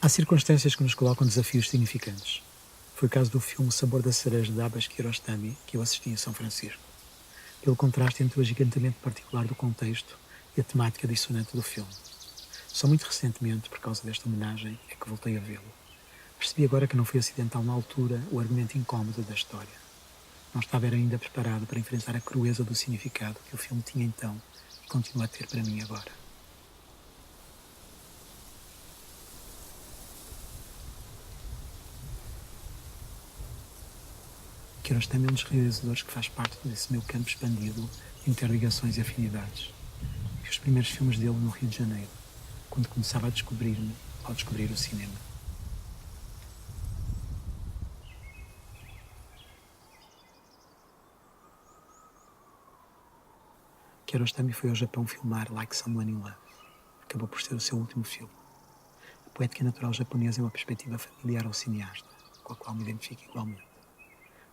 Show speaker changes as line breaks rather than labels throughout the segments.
Há circunstâncias que nos colocam desafios significantes. Foi o caso do filme O Sabor da Cereja de Abbas Kiarostami, que eu assisti em São Francisco. Pelo contraste entre o agigantamento particular do contexto e a temática dissonante do filme. Só muito recentemente, por causa desta homenagem, é que voltei a vê-lo. Percebi agora que não foi acidental na altura o argumento incómodo da história. Não estava ainda preparado para enfrentar a crueza do significado que o filme tinha então e continua a ter para mim agora. Kiarostami é um dos realizadores que faz parte desse meu campo expandido de interligações e afinidades. Vi os primeiros filmes dele no Rio de Janeiro, quando começava a descobrir-me ao descobrir o cinema. Kiarostami foi ao Japão filmar Like Someone in Love. Acabou por ser o seu último filme. A poética natural japonesa é uma perspectiva familiar ao cineasta, com a qual me identifico igualmente.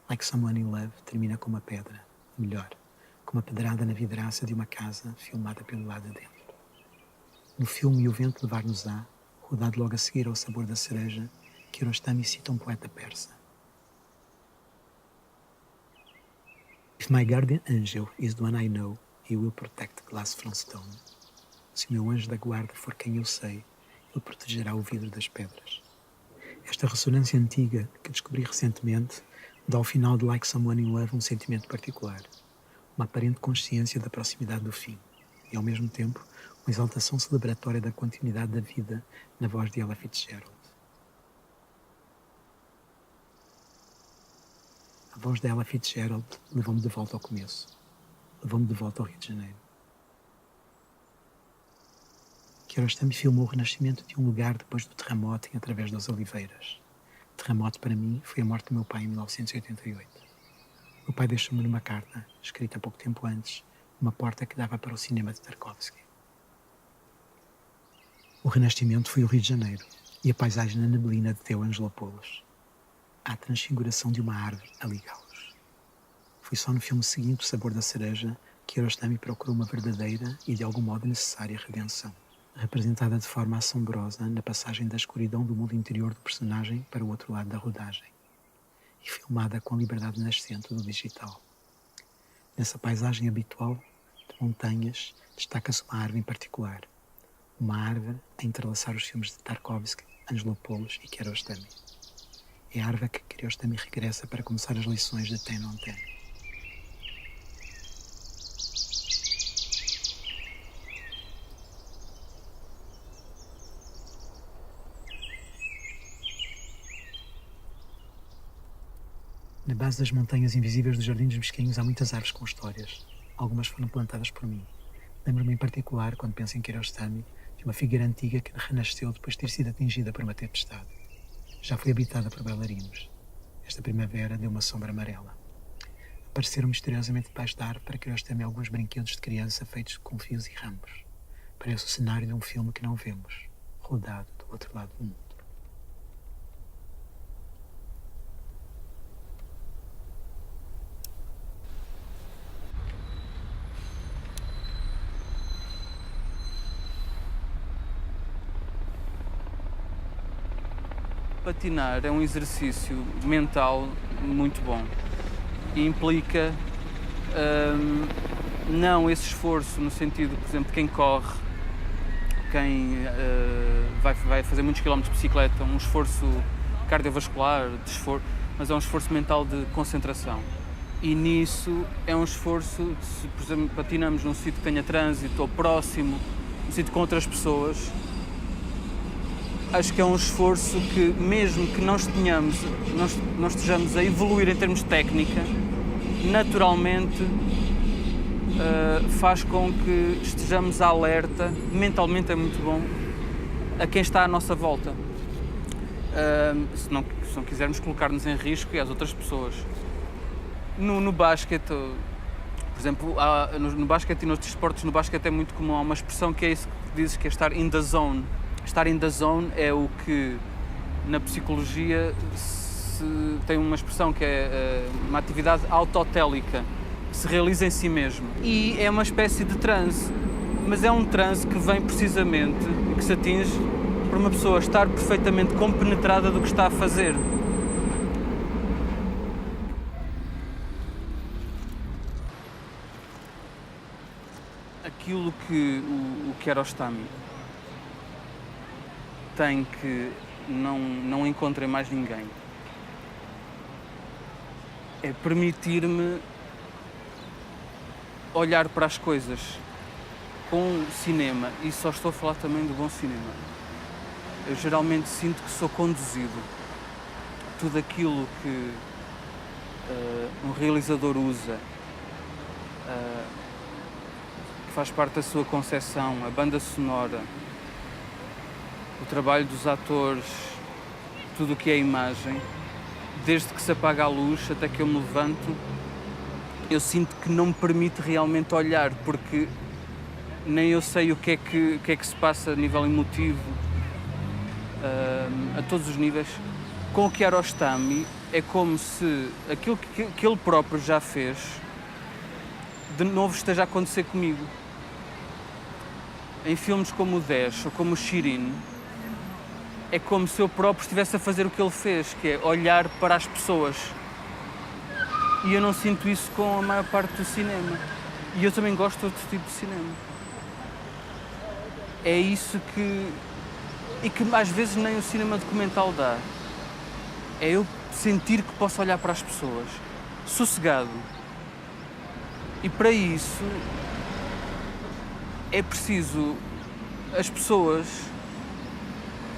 Like Someone in Love termina com uma pedra, ou melhor, com uma pedrada na vidraça de uma casa filmada pelo lado de dentro. No filme E o Vento Levar-nos-á, rodado logo a seguir ao Sabor da Cereja, Kiarostami cita um poeta persa. If my guardian angel is the one I know, he will protect glass from stone. Se o meu anjo da guarda for quem eu sei, ele protegerá o vidro das pedras. Esta ressonância antiga, que descobri recentemente, dá ao final de Like Someone in Love um sentimento particular, uma aparente consciência da proximidade do fim e, ao mesmo tempo, uma exaltação celebratória da continuidade da vida na voz de Ella Fitzgerald. A voz de Ella Fitzgerald levou-me de volta ao começo, levou-me de volta ao Rio de Janeiro. Kiarostami filmou o renascimento de um lugar depois do terremoto em Através das Oliveiras. O terremoto, para mim, foi a morte do meu pai em 1988. Meu pai deixou-me numa carta, escrita pouco tempo antes, uma porta que dava para o cinema de Tarkovsky. O renascimento foi o Rio de Janeiro e a paisagem na neblina de Theo Angelopoulos. Há a transfiguração de uma árvore a ligá-los. Foi só no filme seguinte, O Sabor da Cereja, que Kiarostami procurou uma verdadeira e de algum modo necessária redenção, representada de forma assombrosa na passagem da escuridão do mundo interior do personagem para o outro lado da rodagem, e filmada com a liberdade nascente do digital. Nessa paisagem habitual de montanhas, destaca-se uma árvore em particular, uma árvore a entrelaçar os filmes de Tarkovsky, Angelopoulos e Kiarostami. É a árvore que Kiarostami regressa para começar as lições de Ten on Ten. Na base das montanhas invisíveis dos Jardins dos Mesquinhos há muitas árvores com histórias. Algumas foram plantadas por mim. Lembro-me em particular, quando penso em Kiarostami, de uma figueira antiga que renasceu depois de ter sido atingida por uma tempestade. Já foi habitada por bailarinos. Esta primavera deu uma sombra amarela. Apareceram misteriosamente debaixo da árvore para Kiarostami alguns brinquedos de criança feitos com fios e ramos. Parece o cenário de um filme que não vemos, rodado do outro lado do mundo.
Patinar é um exercício mental muito bom e implica não esse esforço no sentido, por exemplo, quem corre, quem vai fazer muitos quilómetros de bicicleta, um esforço cardiovascular, mas é um esforço mental de concentração. E nisso é um esforço, se, por exemplo, patinamos num sítio que tenha trânsito ou próximo, num sítio com outras pessoas, acho que é um esforço que, mesmo que não estejamos a evoluir em termos de técnica, naturalmente faz com que estejamos alerta, mentalmente é muito bom, a quem está à nossa volta. Se não quisermos colocar-nos em risco e às outras pessoas. No basquete, por exemplo, no basquete e nos desportos, no basquete é muito comum, há uma expressão que é isso que dizes, que é estar in the zone. Estar in the zone é o que, na psicologia, tem uma expressão que é uma atividade autotélica, que se realiza em si mesmo. E é uma espécie de transe, mas é um transe que vem precisamente, que se atinge por para uma pessoa estar perfeitamente compenetrada do que está a fazer. Aquilo que o Kiarostami tem que não encontro em mais ninguém é permitir-me olhar para as coisas com cinema, e só estou a falar também do bom cinema. Eu geralmente sinto que sou conduzido. Tudo aquilo que um realizador usa, que faz parte da sua concepção, a banda sonora, o trabalho dos atores, tudo o que é a imagem, desde que se apaga a luz até que eu me levanto, eu sinto que não me permite realmente olhar, porque nem eu sei o que é que se passa a nível emotivo, a todos os níveis. Com o Kiarostami é como se aquilo que ele próprio já fez, de novo esteja a acontecer comigo. Em filmes como o 10 ou como o Shirin, é como se eu próprio estivesse a fazer o que ele fez, que é olhar para as pessoas. E eu não sinto isso com a maior parte do cinema. E eu também gosto de outro tipo de cinema. É isso que... E que às vezes nem o cinema documental dá. É eu sentir que posso olhar para as pessoas, sossegado. E para isso é preciso as pessoas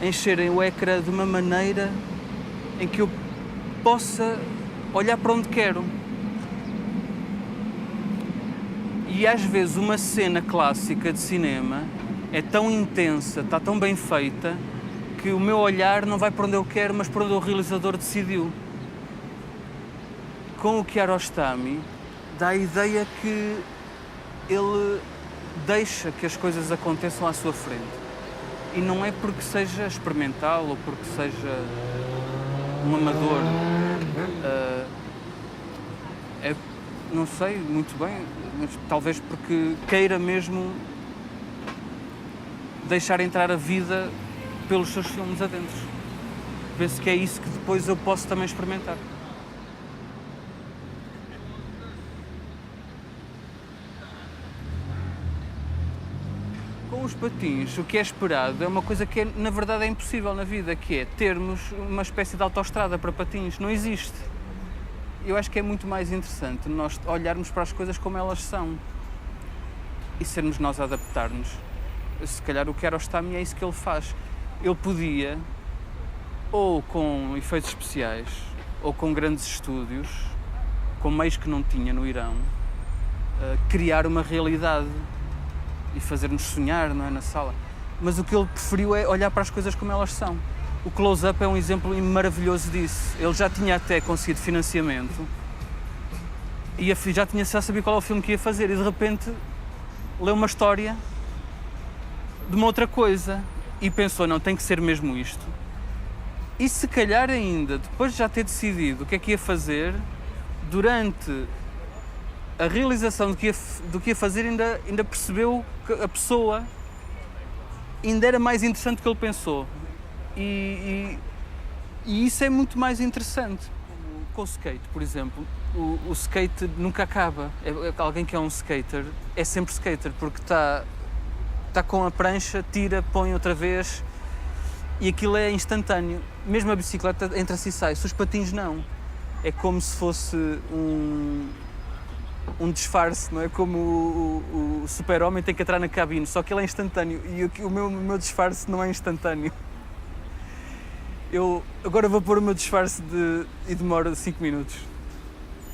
encherem o ecrã de uma maneira em que eu possa olhar para onde quero. E às vezes uma cena clássica de cinema é tão intensa, está tão bem feita, que o meu olhar não vai para onde eu quero, mas para onde o realizador decidiu. Com o Kiarostami, dá a ideia que ele deixa que as coisas aconteçam à sua frente. E não é porque seja experimental ou porque seja um amador. Não sei muito bem, mas talvez porque queira mesmo deixar entrar a vida pelos seus filmes adentro. Penso que é isso que depois eu posso também experimentar. Com os patins, o que é esperado é uma coisa que na verdade é impossível na vida, que é termos uma espécie de autoestrada para patins. Não existe. Eu acho que é muito mais interessante nós olharmos para as coisas como elas são e sermos nós a adaptar-nos. Se calhar o Kiarostami é isso que ele faz. Ele podia, ou com efeitos especiais, ou com grandes estúdios, com meios que não tinha no Irão, criar uma realidade e fazer-nos sonhar, não é, na sala. Mas o que ele preferiu é olhar para as coisas como elas são. O Close-Up é um exemplo maravilhoso disso. Ele já tinha até conseguido financiamento e já sabia qual é o filme que ia fazer, e de repente leu uma história de uma outra coisa e pensou, não, tem que ser mesmo isto. E se calhar ainda, depois de já ter decidido o que é que ia fazer, durante a realização do que ia fazer, ainda percebeu que a pessoa ainda era mais interessante do que ele pensou. E isso é muito mais interessante. Com o skate, por exemplo, o skate nunca acaba. Alguém que é um skater é sempre skater, porque está com a prancha, tira, põe outra vez, e aquilo é instantâneo. Mesmo a bicicleta entra-se e sai. Se os patins não. É como se fosse um disfarce, não é? Como o super-homem tem que entrar na cabine, só que ele é instantâneo, e o meu disfarce não é instantâneo. Eu agora vou pôr o meu disfarce e demora 5 minutos.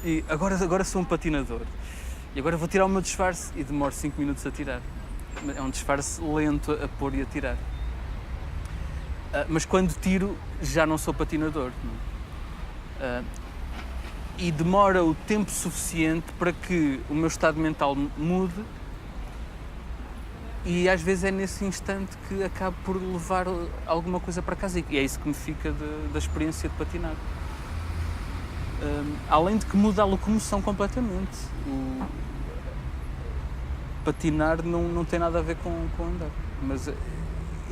E agora sou um patinador. E agora vou tirar o meu disfarce e demoro 5 minutos a tirar. É um disfarce lento a pôr e a tirar. Mas quando tiro, já não sou patinador. Não? E demora o tempo suficiente para que o meu estado mental mude, e às vezes é nesse instante que acabo por levar alguma coisa para casa, e é isso que me fica da experiência de patinar. Além de que muda a locomoção completamente. Patinar não tem nada a ver com andar, mas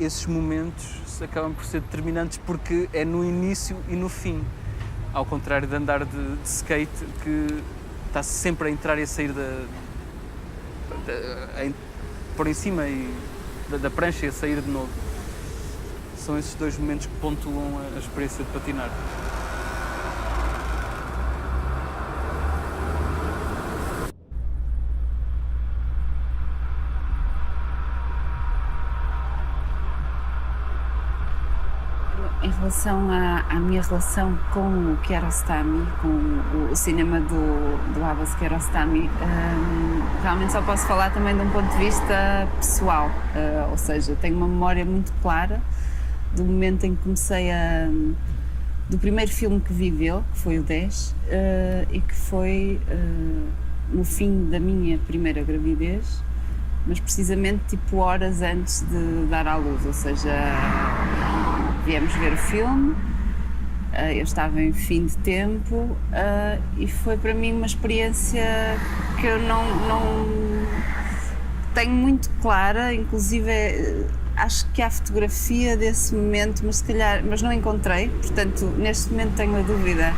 esses momentos acabam por ser determinantes porque é no início e no fim. Ao contrário de andar de skate, que está sempre a entrar e a sair por em cima da prancha e a sair de novo. São esses dois momentos que pontuam a experiência de patinar.
Em relação à minha relação com o Kiarostami, com o cinema do Abbas Kiarostami, realmente só posso falar também de um ponto de vista pessoal, ou seja, tenho uma memória muito clara do momento em que comecei do primeiro filme que vi dele, que foi o 10, e que foi no fim da minha primeira gravidez, mas precisamente tipo horas antes de dar à luz, ou seja, viemos ver o filme, eu estava em fim de tempo e foi para mim uma experiência que eu não tenho muito clara, inclusive acho que há fotografia desse momento, mas não encontrei, portanto neste momento tenho a dúvida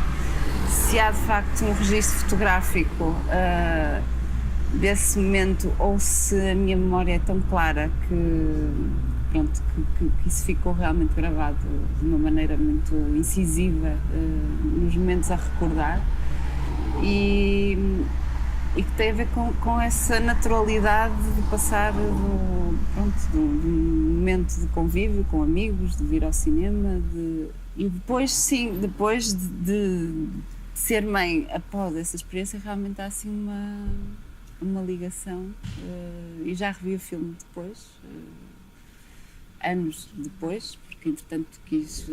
se há de facto um registro fotográfico desse momento ou se a minha memória é tão clara que isso ficou realmente gravado de uma maneira muito incisiva nos momentos a recordar e que tem a ver com essa naturalidade de passar de um momento de convívio com amigos, de vir ao cinema e depois sim, depois de ser mãe após essa experiência realmente há assim uma ligação e já revi o filme depois, anos depois, porque entretanto quis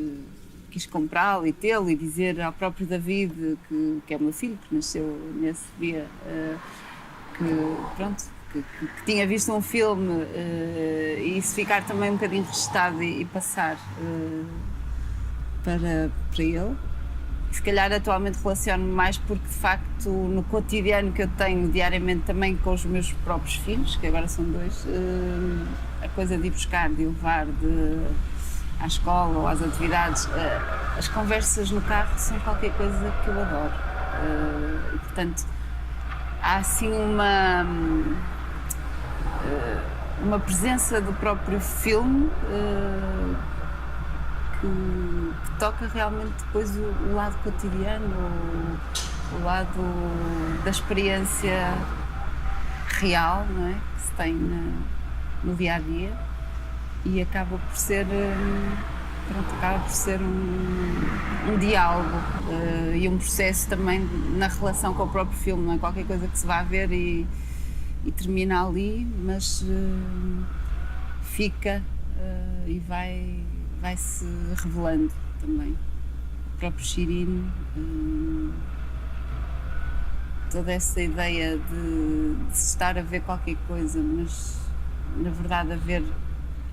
comprá-lo e tê-lo e dizer ao próprio David, que é o meu filho, que nasceu nesse dia, que tinha visto um filme e isso ficar também um bocadinho registado e passar para ele. Se calhar atualmente relaciono-me mais porque de facto no cotidiano que eu tenho diariamente também com os meus próprios filhos, que agora são 2, a coisa de ir buscar, de ir levar à escola ou às atividades, as conversas no carro são qualquer coisa que eu adoro e portanto há assim uma presença do próprio filme que toca realmente depois o lado cotidiano, o lado da experiência real, não é? Que se tem no dia a dia e acaba por ser um diálogo e um processo também na relação com o próprio filme, não é qualquer coisa que se vá ver e termina ali, mas fica e vai-se revelando também. O próprio Chirino, toda essa ideia de se estar a ver qualquer coisa, mas na verdade a ver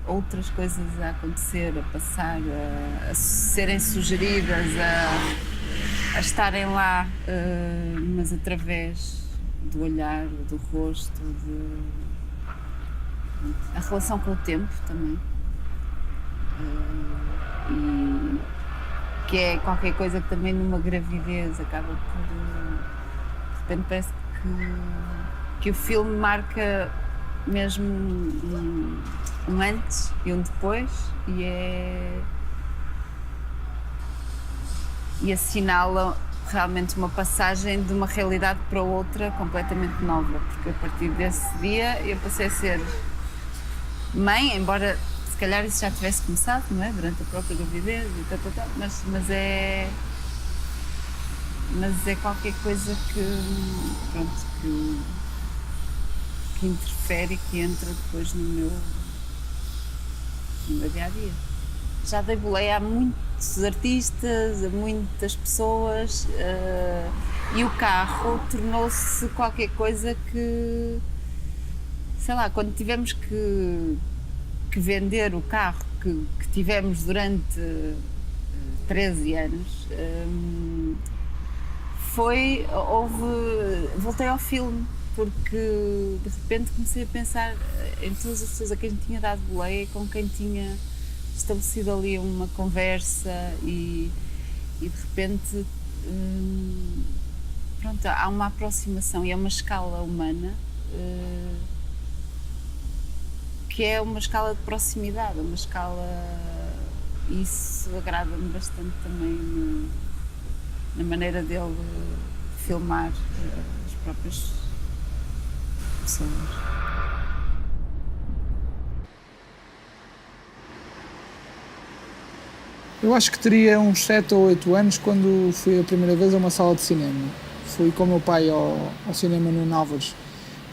outras coisas a acontecer, a passar, a serem sugeridas, a estarem lá, mas através do olhar, do rosto, a relação com o tempo também. E que é qualquer coisa que também numa gravidez acaba por de repente parece que o filme marca mesmo um antes e um depois e assinala realmente uma passagem de uma realidade para outra completamente nova, porque a partir desse dia eu passei a ser mãe, embora se calhar isso já tivesse começado, não é? Durante a própria gravidez e tal, mas é qualquer coisa que interfere e que entra depois no meu dia-a-dia. Já dei boleia a muitos artistas, a muitas pessoas e o carro tornou-se qualquer coisa que, sei lá, quando tivemos que vender o carro que tivemos durante 13 anos, voltei ao filme porque de repente comecei a pensar em todas as pessoas a quem tinha dado boleia, com quem tinha estabelecido ali uma conversa e de repente pronto, há uma aproximação e é uma escala humana que é uma escala de proximidade, uma escala, e isso agrada-me bastante também na maneira dele filmar as próprias pessoas.
Eu acho que teria uns 7 ou 8 anos quando fui a primeira vez a uma sala de cinema. Fui com o meu pai ao cinema no Návares.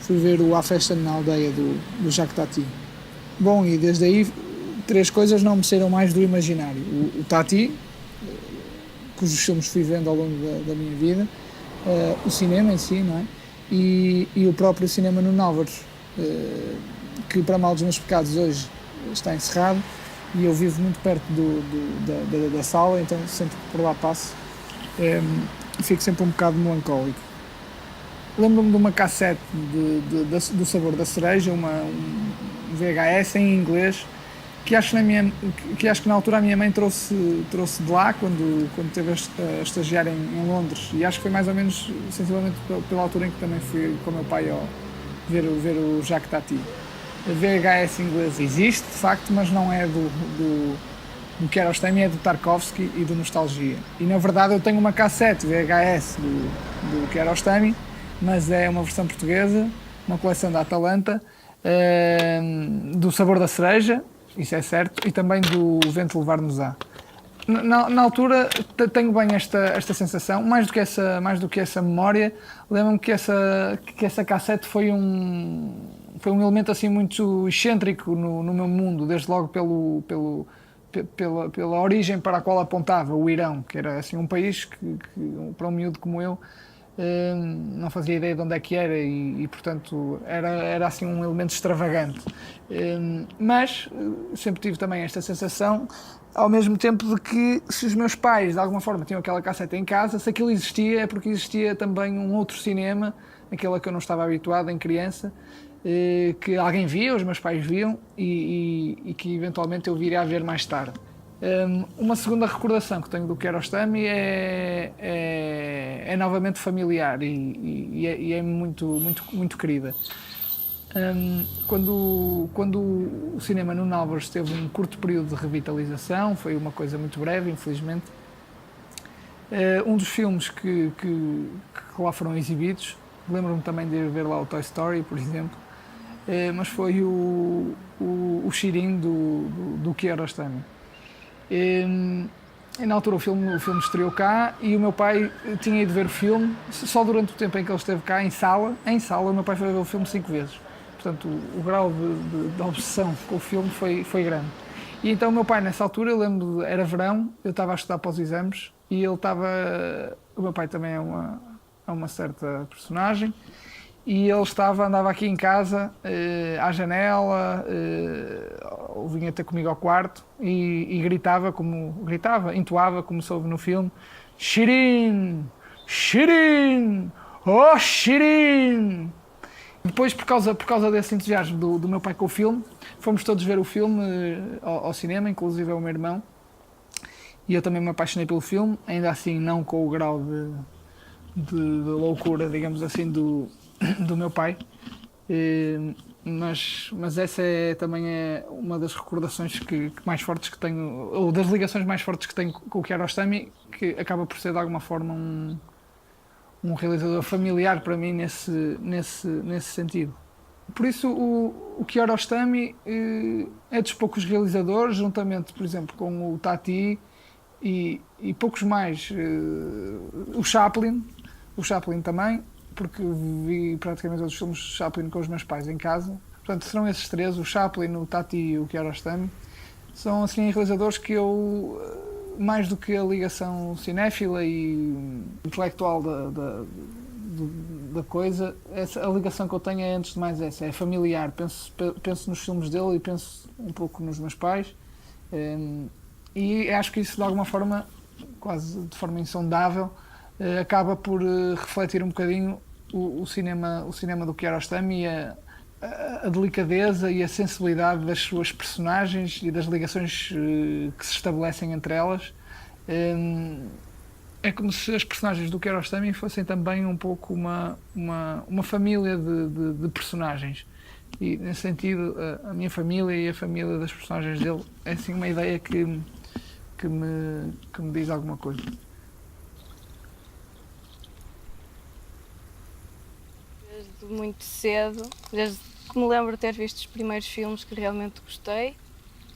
Fui ver o A Festa na Aldeia do Jacques Tati. Bom, e desde aí 3 coisas não me saíram mais do imaginário. O Tati, cujos filmes fui vendo ao longo da minha vida, o cinema em si, não é? E o próprio cinema no Návares, que para mal dos meus pecados hoje está encerrado, e eu vivo muito perto da sala, então sempre que por lá passo fico sempre um bocado melancólico. Lembro-me de uma cassete do Sabor da Cereja, um VHS em inglês, que acho que na altura a minha mãe trouxe de lá quando esteve a estagiar em Londres, e acho que foi mais ou menos sensivelmente pela altura em que também fui com o meu pai ver o Jacques Tati. A VHS inglês existe, de facto, mas não é do Kiarostami, é do Tarkovsky e do Nostalgia. E na verdade eu tenho uma cassete VHS do Kiarostami, mas é uma versão portuguesa, uma coleção da Atalanta, do Sabor da Cereja, isso é certo, e também do Vento Levar-nos-á. Na altura tenho bem esta sensação, mais do que essa memória, lembro-me que essa cassete foi um elemento assim muito excêntrico no meu mundo, desde logo pela origem para a qual apontava, o Irão, que era assim um país que para um miúdo como eu não fazia ideia de onde é que era e portanto era assim um elemento extravagante, mas sempre tive também esta sensação ao mesmo tempo de que se os meus pais de alguma forma tinham aquela cassete em casa, se aquilo existia é porque existia também um outro cinema, aquele a que eu não estava habituado em criança, que alguém via, os meus pais viam e que eventualmente eu viria a ver mais tarde. Uma segunda recordação que tenho do Kiarostami é novamente familiar e é muito querida. Quando o cinema no Návares teve um curto período de revitalização, foi uma coisa muito breve, infelizmente, um dos filmes que lá foram exibidos, lembro-me também de ir ver lá o Toy Story, por exemplo, mas foi o Shirin do Kiarostami. E na altura o filme estreou cá e o meu pai tinha ido ver o filme, só durante o tempo em que ele esteve cá, em sala, o meu pai foi ver o filme 5 vezes. Portanto, o grau de obsessão com o filme foi grande. E então o meu pai, nessa altura, eu lembro, era verão, eu estava a estudar para os exames e o meu pai também é uma certa personagem, e ele andava aqui em casa, à janela, ou vinha ter comigo ao quarto e entoava, como soube no filme, Shirin, Shirin, oh Shirin! Depois, por causa desse entusiasmo do meu pai com o filme, fomos todos ver o filme ao cinema, inclusive o meu irmão, e eu também me apaixonei pelo filme, ainda assim não com o grau de loucura, digamos assim, do meu pai, mas essa também é uma das recordações que mais fortes que tenho, ou das ligações mais fortes que tenho com o Kiarostami, que acaba por ser de alguma forma um realizador familiar para mim nesse sentido. Por isso o Kiarostami é dos poucos realizadores, juntamente, por exemplo, com o Tati e poucos mais, o Chaplin também, porque vi praticamente todos os filmes de Chaplin com os meus pais em casa. Portanto, serão esses 3, o Chaplin, o Tati e o Kiarostami. São assim realizadores que eu, mais do que a ligação cinéfila e intelectual da coisa, a ligação que eu tenho é, antes de mais, essa, é familiar. Penso nos filmes dele e penso um pouco nos meus pais, e acho que isso, de alguma forma, quase de forma insondável, acaba por refletir um bocadinho o cinema do Kiarostami, a delicadeza e a sensibilidade das suas personagens e das ligações que se estabelecem entre elas. É como se as personagens do Kiarostami fossem também um pouco uma família de personagens. E, nesse sentido, a minha família e a família das personagens dele é assim uma ideia que me diz alguma coisa.
Desde muito cedo, desde que me lembro de ter visto os primeiros filmes que realmente gostei,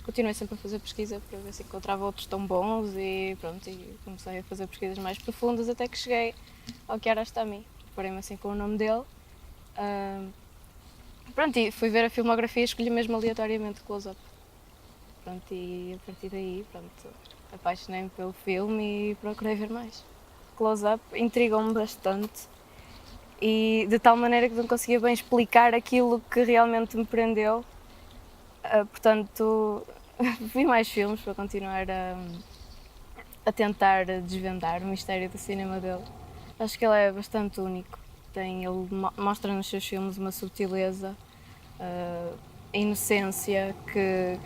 continuei sempre a fazer pesquisa para ver se encontrava outros tão bons e pronto, e comecei a fazer pesquisas mais profundas até que cheguei ao Kiarostami. Preparei-me assim com o nome dele. Pronto, e fui ver a filmografia e escolhi mesmo aleatoriamente Close-Up. Pronto, e a partir daí, pronto, apaixonei-me pelo filme e procurei ver mais. Close-Up intrigou-me bastante e de tal maneira que não conseguia bem explicar aquilo que realmente me prendeu. Portanto, vi mais filmes para continuar a tentar desvendar o mistério do cinema dele. Acho que ele é bastante único. Ele mostra nos seus filmes uma subtileza, a inocência, que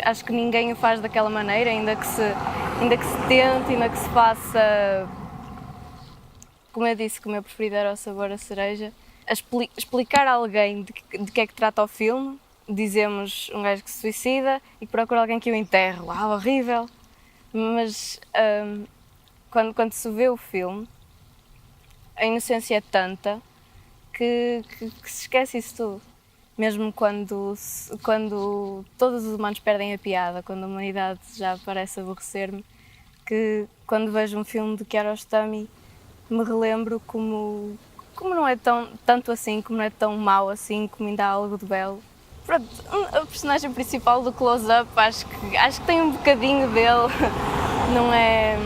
acho que ninguém o faz daquela maneira, ainda que se tente, ainda que se faça, como eu disse, que o meu preferido era O Sabor a Cereja. Explicar a alguém de que é que trata o filme, dizemos um gajo que se suicida e que procura alguém que o enterre. Uau, horrível! Mas quando se vê o filme, a inocência é tanta que se esquece isso tudo. Mesmo quando todos os humanos perdem a piada, quando a humanidade já parece aborrecer-me, que quando vejo um filme de Kiarostami me relembro como não é tanto assim, como não é tão mau assim, como ainda há algo de belo. Pronto, a personagem principal do Close-Up acho que tem um bocadinho dele, não é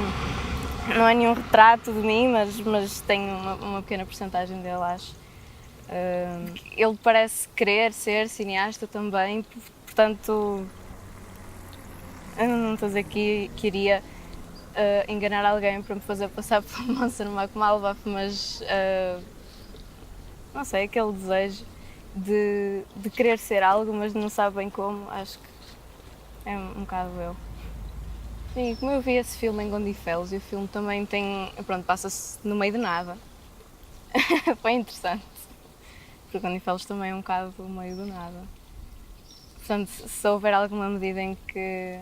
nenhum retrato de mim, mas tem uma pequena porcentagem dele, acho. Ele parece querer ser cineasta também, portanto, eu não estou a dizer que iria enganar alguém para me fazer passar por um monstro no Malvav, mas não sei, aquele desejo de querer ser algo, mas não sabe bem como, acho que é um bocado eu. Sim, como eu vi esse filme em Gondifelos e o filme também passa-se no meio de nada. Foi interessante, porque Gondifelos também é um bocado no meio do nada. Portanto, se houver alguma medida em que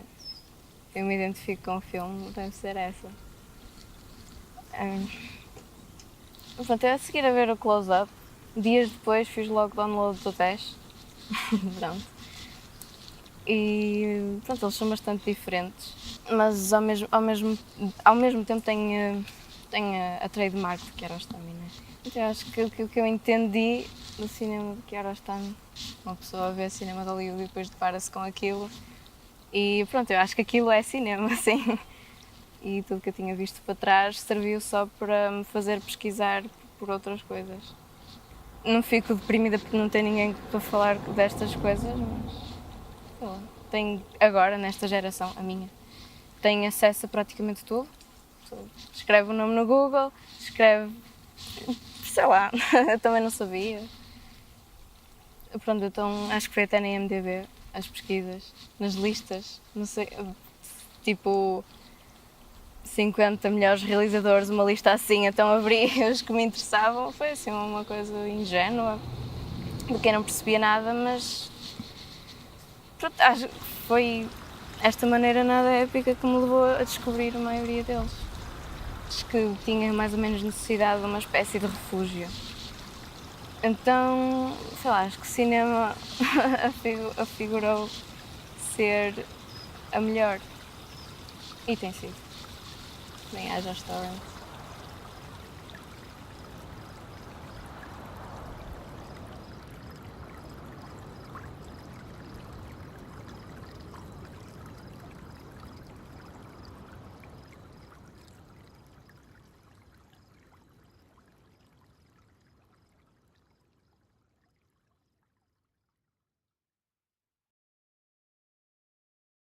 eu me identifico com o filme, deve ser essa. Pronto, eu a seguir a ver o Close-Up, dias depois fiz logo download do 10. Pronto. E pronto, eles são bastante diferentes, mas ao mesmo tempo tem a trademark de Kiarostami, né? Então eu acho que o que eu entendi do cinema de Kiarostami, uma pessoa vê cinema de Hollywood e depois depara-se com aquilo, e pronto, eu acho que aquilo é cinema, sim. E tudo que eu tinha visto para trás serviu só para me fazer pesquisar por outras coisas. Não fico deprimida porque não tem ninguém para falar destas coisas, mas tenho agora, nesta geração, a minha, tenho acesso a praticamente tudo. Escreve o nome no Google, sei lá, eu também não sabia. Pronto, então acho que foi até na IMDb, as pesquisas, nas listas, não sei, tipo 50 melhores realizadores, uma lista assim, então abri os que me interessavam, foi assim uma coisa ingênua, de quem não percebia nada, mas pronto, acho que foi esta maneira nada épica que me levou a descobrir a maioria deles. Acho que tinha mais ou menos necessidade de uma espécie de refúgio. Então, sei lá, acho que o cinema afigurou ser a melhor. E tem sido. Nem haja restaurante.